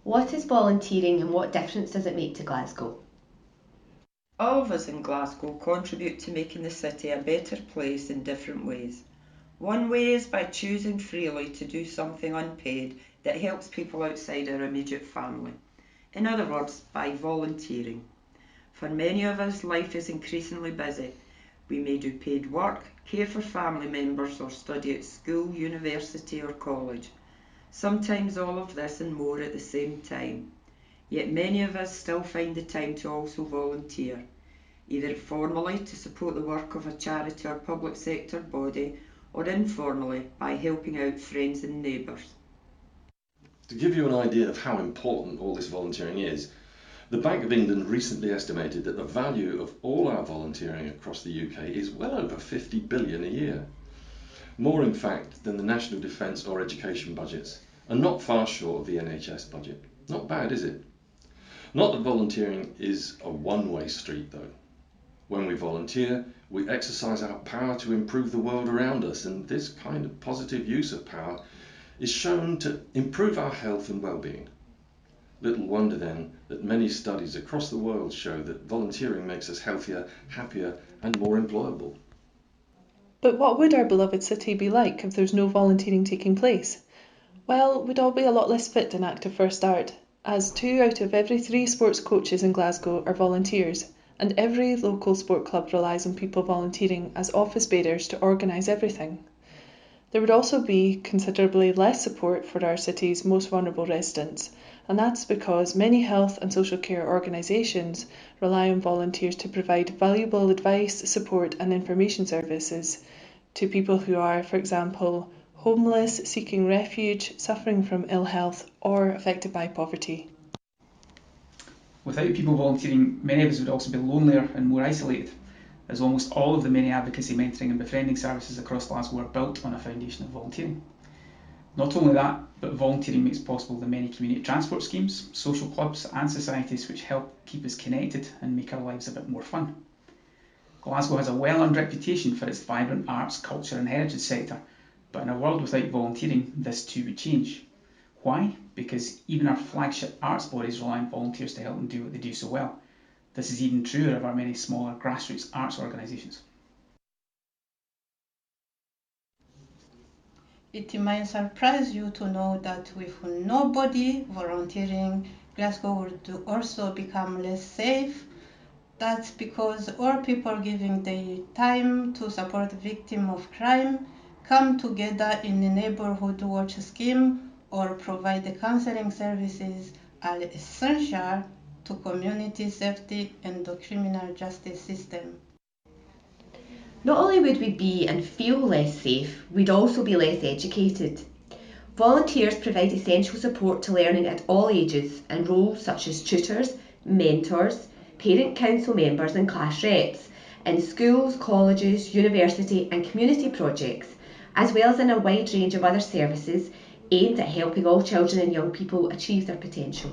What is volunteering and what difference does it make to Glasgow? All of us in Glasgow contribute to making the city a better place in different ways. One way is by choosing freely to do something unpaid that helps people outside our immediate family. In other words, by volunteering. For many of us, life is increasingly busy. We may do paid work, care for family members, or study at school, university, or college. Sometimes all of this and more at the same time. Yet many of us still find the time to also volunteer, either formally to support the work of a charity or public sector body, or informally by helping out friends and neighbours. To give you an idea of how important all this volunteering is, the Bank of England recently estimated that the value of all our volunteering across the UK is well over 50 billion a year. More in fact than the national defence or education budgets, and not far short of the NHS budget. Not bad, is it? Not that volunteering is a one-way street though. When we volunteer, we exercise our power to improve the world around us, and this kind of positive use of power is shown to improve our health and well-being. Little wonder then that many studies across the world show that volunteering makes us healthier, happier and more employable. But what would our beloved city be like if there's no volunteering taking place? Well, we'd all be a lot less fit and active for a start, as 2 out of every 3 sports coaches in Glasgow are volunteers, and every local sport club relies on people volunteering as office bearers to organise everything. There would also be considerably less support for our city's most vulnerable residents, and that's because many health and social care organisations rely on volunteers to provide valuable advice, support and information services to people who are, for example, homeless, seeking refuge, suffering from ill health or affected by poverty. Without people volunteering, many of us would also be lonelier and more isolated, as almost all of the many advocacy, mentoring and befriending services across Glasgow are built on a foundation of volunteering. Not only that, but volunteering makes possible the many community transport schemes, social clubs and societies which help keep us connected and make our lives a bit more fun. Glasgow has a well-earned reputation for its vibrant arts, culture and heritage sector, but in a world without volunteering, this too would change. Why? Because even our flagship arts bodies rely on volunteers to help them do what they do so well. This is even truer of our many smaller grassroots arts organisations. It might surprise you to know that with nobody volunteering, Glasgow would also become less safe. That's because all people giving their time to support victims of crime, come together in a neighborhood watch scheme, or provide the counseling services are essential to community safety and the criminal justice system. Not only would we be and feel less safe, we'd also be less educated. Volunteers provide essential support to learning at all ages in roles such as tutors, mentors, parent council members and class reps in schools, colleges, university and community projects, as well as in a wide range of other services aimed at helping all children and young people achieve their potential.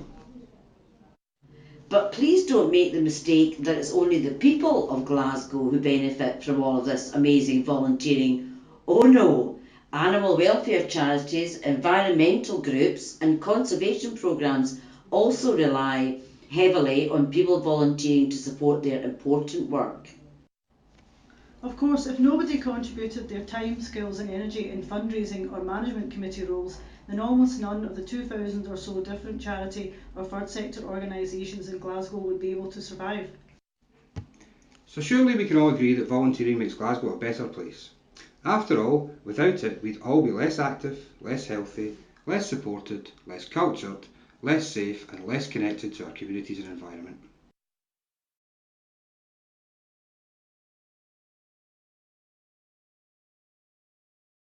But please don't make the mistake that it's only the people of Glasgow who benefit from all of this amazing volunteering. Oh no! Animal welfare charities, environmental groups and conservation programmes also rely heavily on people volunteering to support their important work. Of course, if nobody contributed their time, skills and energy in fundraising or management committee roles, then almost none of the 2,000 or so different charity or third sector organisations in Glasgow would be able to survive. So surely we can all agree that volunteering makes Glasgow a better place. After all, without it we'd all be less active, less healthy, less supported, less cultured, less safe and less connected to our communities and environment.